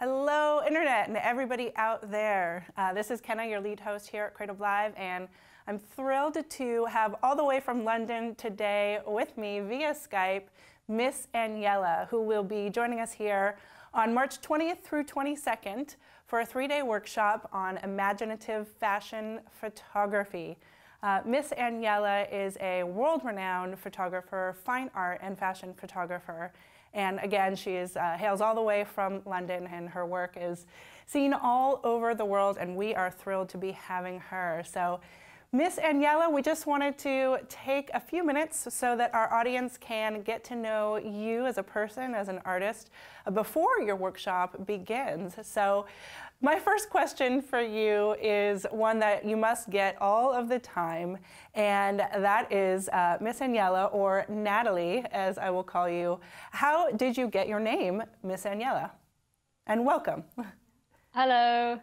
Hello, Internet, and everybody out there. This is Kenna, your lead host here at CreativeLive, and I'm thrilled to have all the way from London today with me via Skype, Miss Aniela, who will be joining us here on March 20th through 22nd for a 3-day workshop on imaginative fashion photography. Miss Aniela is a world-renowned photographer, fine art and fashion photographer. And again, she hails all the way from London, and her work is seen all over the world, and we are thrilled to be having her. So, Miss Aniela, we just wanted to take a few minutes so that our audience can get to know you as a person, as an artist, before your workshop begins. So, my first question for you is one that you must get all of the time, and that is Miss Aniela, or Natalie, as I will call you. How did you get your name, Miss Aniela? And welcome. Hello.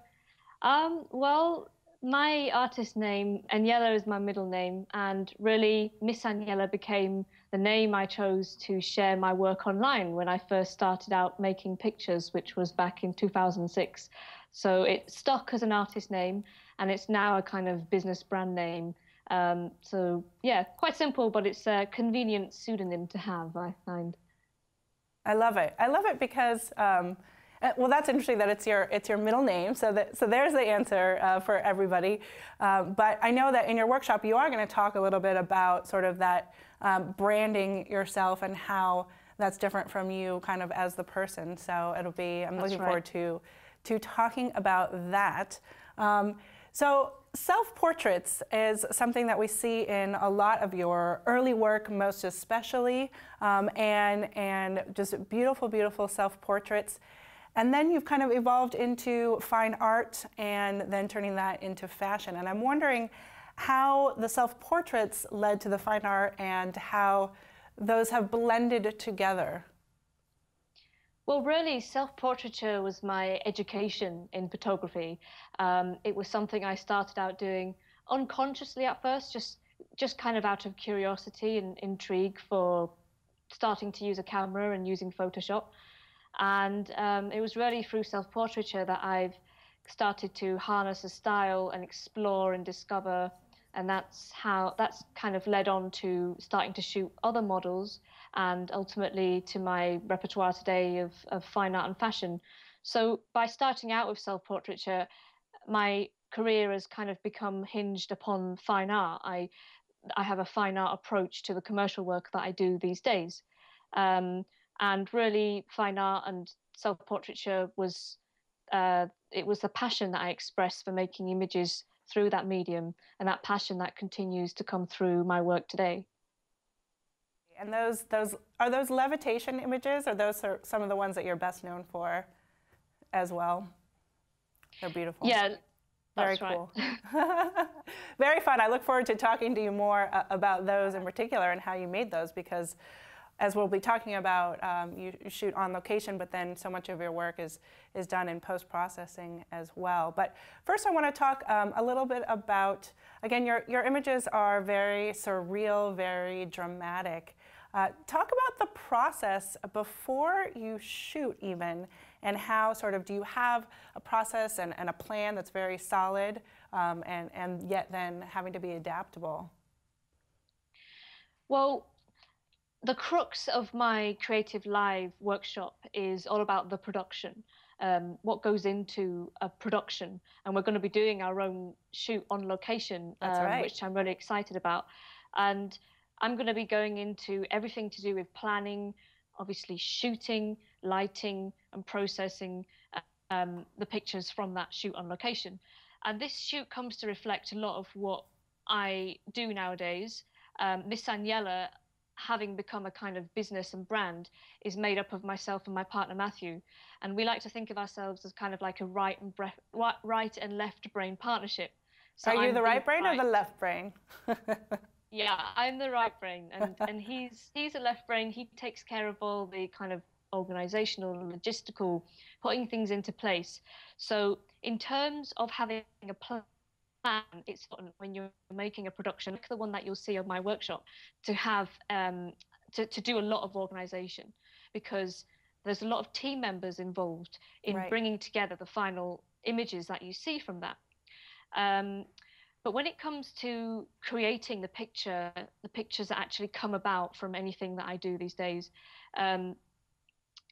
Well, my artist name, Aniela, is my middle name, and really Miss Aniela became the name I chose to share my work online when I first started out making pictures, which was back in 2006. So it stuck as an artist name, and it's now a kind of business brand name. So yeah, quite simple, but it's a convenient pseudonym to have, I find. I love it. I love it because, well, that's interesting that it's your middle name. So there's the answer for everybody. But I know that in your workshop you are going to talk a little bit about sort of that branding yourself and how that's different from you, kind of as the person. So it'll be. I'm looking forward to talking about that. So self-portraits is something that we see in a lot of your early work, most especially, and just beautiful, beautiful self-portraits. And then you've kind of evolved into fine art and then turning that into fashion. And I'm wondering how the self-portraits led to the fine art and how those have blended together. Well, really, self-portraiture was my education in photography. It was something I started out doing unconsciously at first, just kind of out of curiosity and intrigue for starting to use a camera and using Photoshop. And it was really through self-portraiture that I've started to harness a style and explore and discover. And that's kind of led on to starting to shoot other models and ultimately to my repertoire today of fine art and fashion. So by starting out with self-portraiture, my career has kind of become hinged upon fine art. I have a fine art approach to the commercial work that I do these days. And really, fine art and self-portraiture was it was the passion that I expressed for making images through that medium, and that passion that continues to come through my work today. And are those levitation images, or those are some of the ones that you're best known for as well? They're beautiful. Yeah, very cool. Right. Very fun. I look forward to talking to you more about those in particular and how you made those, because as we'll be talking about, you shoot on location, but then so much of your work is done in post-processing as well. But first I want to talk a little bit about, again, your images are very surreal, very dramatic. Talk about the process before you shoot even, and how sort of, do you have a process and a plan that's very solid, and yet then having to be adaptable? Well, the crux of my CreativeLive workshop is all about the production, what goes into a production. And we're going to be doing our own shoot on location, which I'm really excited about. And I'm going to be going into everything to do with planning, obviously shooting, lighting, and processing the pictures from that shoot on location. And this shoot comes to reflect a lot of what I do nowadays. Miss Aniela, having become a kind of business and brand, is made up of myself and my partner Matthew, and we like to think of ourselves as kind of like a right and left brain partnership. So are you the right brain or the left brain? Yeah, I'm the right brain, and he's a left brain. He takes care of all the kind of organizational, logistical, putting things into place. So in terms of having a plan, it's fun when you're making a production like the one that you'll see of my workshop, to have to do a lot of organization, because there's a lot of team members involved in Right. bringing together the final images that you see from that. Um, but when it comes to creating the pictures that actually come about from anything that I do these days, um,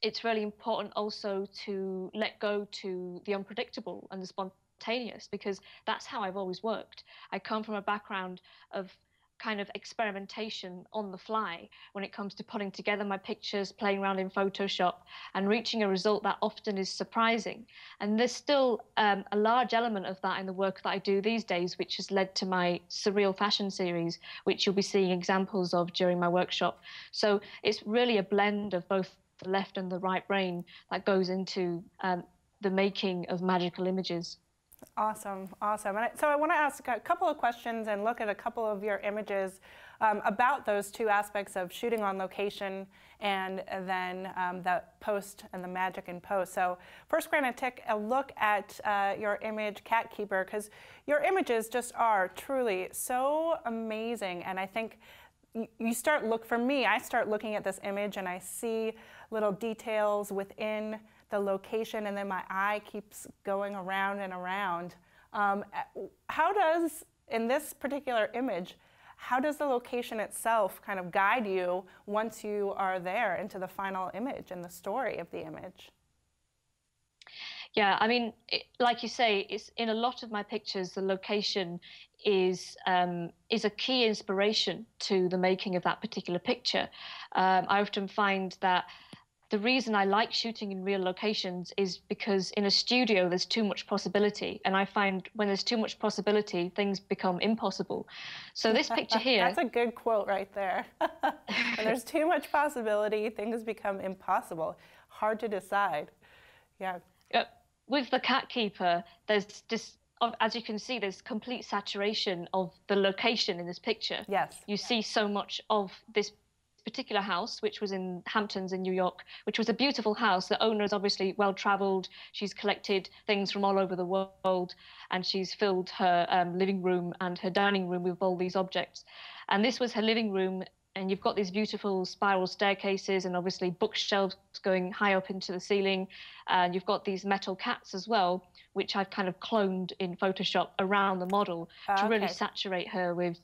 it's really important also to let go to the unpredictable and the spontaneous, because that's how I've always worked. I come from a background of kind of experimentation on the fly when it comes to putting together my pictures, playing around in Photoshop, and reaching a result that often is surprising. And there's still a large element of that in the work that I do these days, which has led to my surreal fashion series, which you'll be seeing examples of during my workshop. So it's really a blend of both the left and the right brain that goes into the making of magical images. Awesome, awesome. So I want to ask a couple of questions and look at a couple of your images about those two aspects of shooting on location and then the post and the magic in post. So first we're going to take a look at your image, Cat Keeper, because your images just are truly so amazing. And I think for me, I start looking at this image and I see little details within the location, and then my eye keeps going around and around. How does, in this particular image, how does the location itself kind of guide you once you are there into the final image and the story of the image? Yeah, I mean, like you say, it's in a lot of my pictures, the location is a key inspiration to the making of that particular picture. I often find that the reason I like shooting in real locations is because in a studio there's too much possibility, and I find when there's too much possibility, things become impossible. So this picture here, That's a good quote right there. When there's too much possibility, things become impossible. Hard to decide. Yeah. with the cat keeper, there's just, as you can see, there's complete saturation of the location in this picture. Yes. You see so much of this particular house, which was in Hamptons in New York, which was a beautiful house. The owner is obviously well traveled. She's collected things from all over the world, and she's filled her living room and her dining room with all these objects. And this was her living room. And you've got these beautiful spiral staircases and obviously bookshelves going high up into the ceiling. And you've got these metal cats as well, which I've kind of cloned in Photoshop around the model to really saturate her with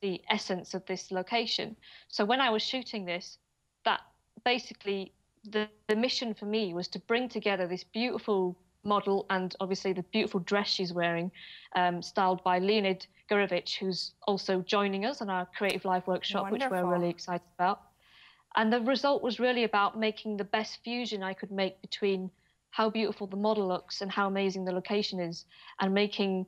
the essence of this location. So when I was shooting this, that basically the mission for me was to bring together this beautiful model and obviously the beautiful dress she's wearing, styled by Leonid Gurevich, who's also joining us on our CreativeLive workshop, Wonderful. which we're really excited about. And the result was really about making the best fusion I could make between how beautiful the model looks and how amazing the location is, and making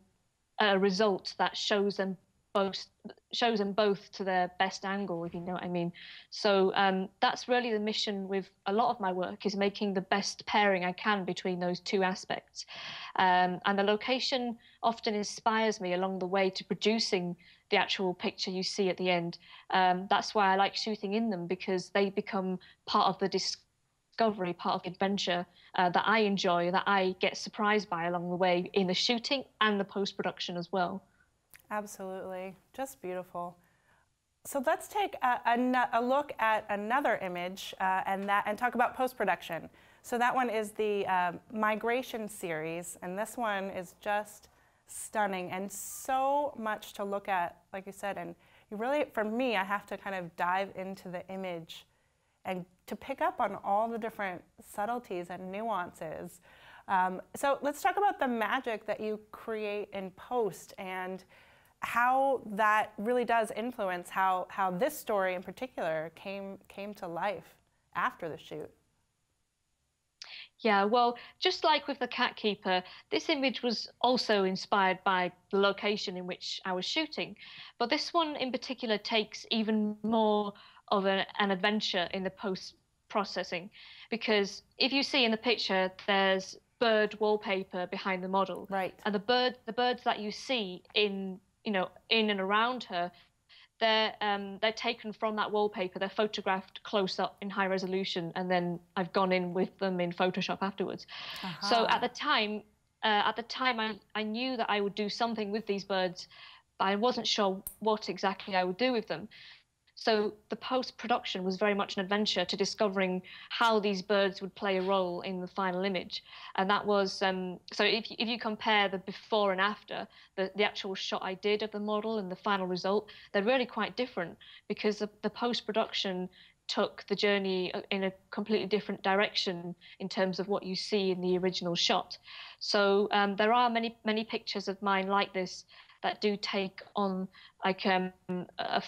a result that shows them both to their best angle, if you know what I mean. So that's really the mission with a lot of my work, is making the best pairing I can between those two aspects. And the location often inspires me along the way to producing the actual picture you see at the end. That's why I like shooting in them, because they become part of the discovery, part of the adventure that I enjoy, that I get surprised by along the way in the shooting and the post-production as well. Absolutely, just beautiful. So let's take a look at another image and talk about post-production. So that one is the Migration series, and this one is just stunning and so much to look at, like you said. And you really, for me, I have to kind of dive into the image and to pick up on all the different subtleties and nuances. So let's talk about the magic that you create in post and how that really does influence how this story in particular came to life after the shoot. Yeah, well, just like with the cat keeper, this image was also inspired by the location in which I was shooting. But this one in particular takes even more of an adventure in the post-processing, because if you see in the picture, there's bird wallpaper behind the model. Right. And the birds that you see in and around her, they're taken from that wallpaper. They're photographed close up in high resolution, and then I've gone in with them in Photoshop afterwards. So at the time, I knew that I would do something with these birds, but I wasn't sure what exactly I would do with them. So the post-production was very much an adventure to discovering how these birds would play a role in the final image. And that was, so if you compare the before and after, the actual shot I did of the model and the final result, they're really quite different, because the post-production took the journey in a completely different direction in terms of what you see in the original shot. So there are many pictures of mine like this that do take on like a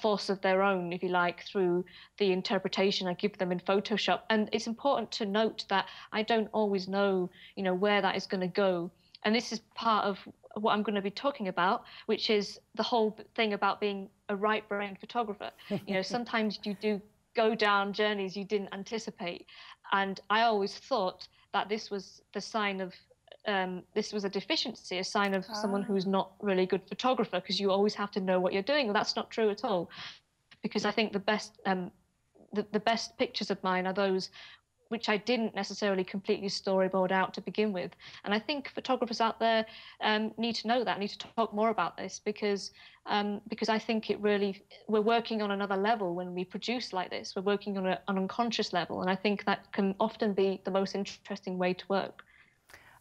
force of their own, if you like, through the interpretation I give them in Photoshop. And it's important to note that I don't always know, where that is going to go. And this is part of what I'm going to be talking about, which is the whole thing about being a right-brained photographer. Sometimes you do go down journeys you didn't anticipate. And I always thought that this was the sign of this was a deficiency, a sign of someone who's not really a good photographer, because you always have to know what you're doing. Well, that's not true at all, because I think the best pictures of mine are those which I didn't necessarily completely storyboard out to begin with. And I think photographers out there need to know that, need to talk more about this, because I think we're working on another level when we produce like this. We're working on an unconscious level, and I think that can often be the most interesting way to work.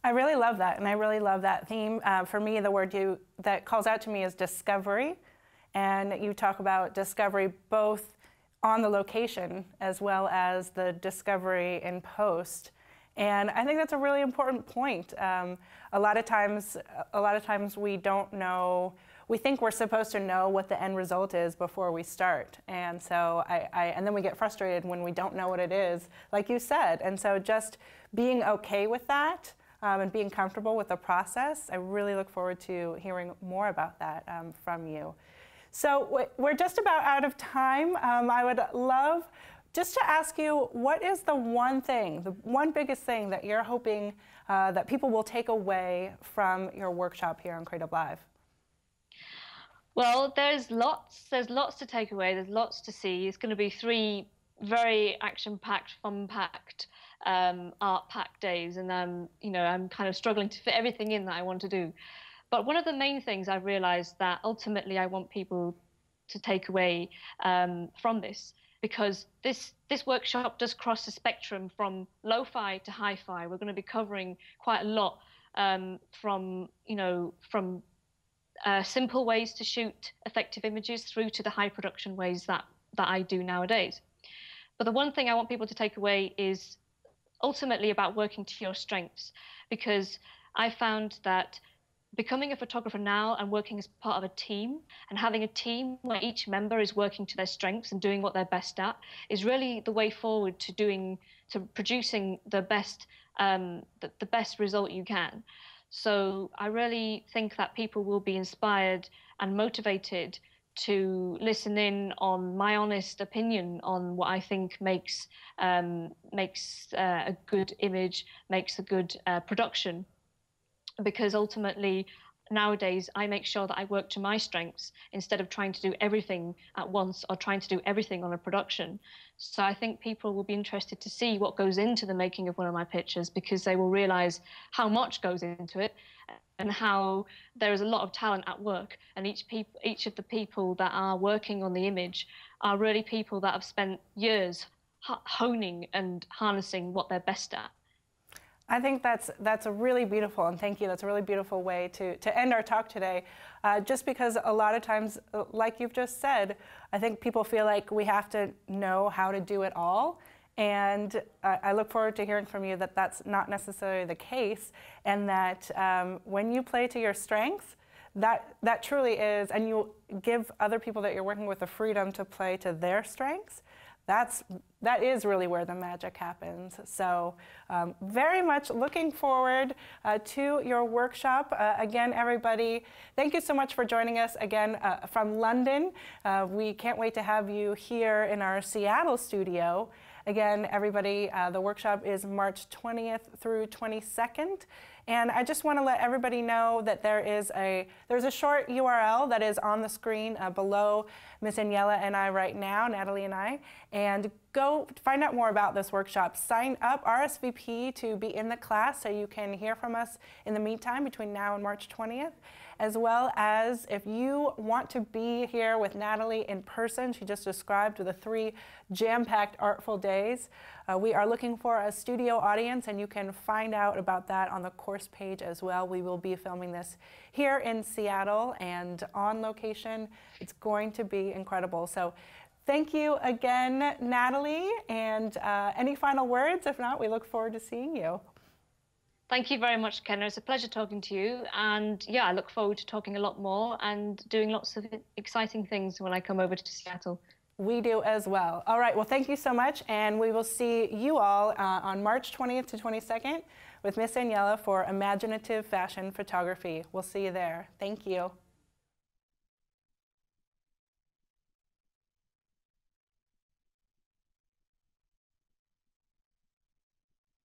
I really love that, and I really love that theme. For me, the word that calls out to me is discovery, and you talk about discovery both on the location as well as the discovery in post. And I think that's a really important point. A lot of times we don't know. We think we're supposed to know what the end result is before we start, and so and then we get frustrated when we don't know what it is, like you said. And so just being okay with that. And being comfortable with the process. I really look forward to hearing more about that from you. So we're just about out of time. I would love just to ask you, what is the one biggest thing that you're hoping that people will take away from your workshop here on CreativeLive? Well, there's lots to take away. There's lots to see. It's going to be 3 very action-packed, fun-packed, art-packed days, and I'm kind of struggling to fit everything in that I want to do. But one of the main things I've realized that ultimately I want people to take away from this, because this workshop does cross the spectrum from lo-fi to hi-fi. We're going to be covering quite a lot, from simple ways to shoot effective images through to the high production ways that I do nowadays. But the one thing I want people to take away is ultimately about working to your strengths, because I found that becoming a photographer now and working as part of a team, and having a team where each member is working to their strengths and doing what they're best at, is really the way forward to producing the best result you can. So I really think that people will be inspired and motivated to listen in on my honest opinion on what I think makes a good image, makes a good production. Because ultimately, nowadays, I make sure that I work to my strengths instead of trying to do everything at once or trying to do everything on a production. So I think people will be interested to see what goes into the making of one of my pictures, because they will realize how much goes into it and how there is a lot of talent at work. And each of the people that are working on the image are really people that have spent years honing and harnessing what they're best at. I think that's a really beautiful, and thank you, that's a really beautiful way to end our talk today. Just because a lot of times, like you've just said, I think people feel like we have to know how to do it all. And I look forward to hearing from you that that's not necessarily the case, and that when you play to your strengths, that truly is, and you give other people that you're working with the freedom to play to their strengths, that is really where the magic happens. So very much looking forward to your workshop. Again, everybody, thank you so much for joining us again from London. We can't wait to have you here in our Seattle studio. Again, everybody, the workshop is March 20th through 22nd. And I just want to let everybody know that there's a short URL that is on the screen below Miss Aniela and I right now, Natalie and I. And go find out more about this workshop. Sign up, RSVP to be in the class so you can hear from us in the meantime between now and March 20th. As well as if you want to be here with Natalie in person, she just described the 3 jam-packed artful days. We are looking for a studio audience, and you can find out about that on the course page as well. We will be filming this here in Seattle and on location. It's going to be incredible. So thank you again, Natalie, and any final words? If not, we look forward to seeing you. Thank you very much, Kenna. It's a pleasure talking to you. And yeah, I look forward to talking a lot more and doing lots of exciting things when I come over to Seattle. We do as well. All right, well, thank you so much. And we will see you all on March 20th to 22nd with Miss Aniela for Imaginative Fashion Photography. We'll see you there. Thank you.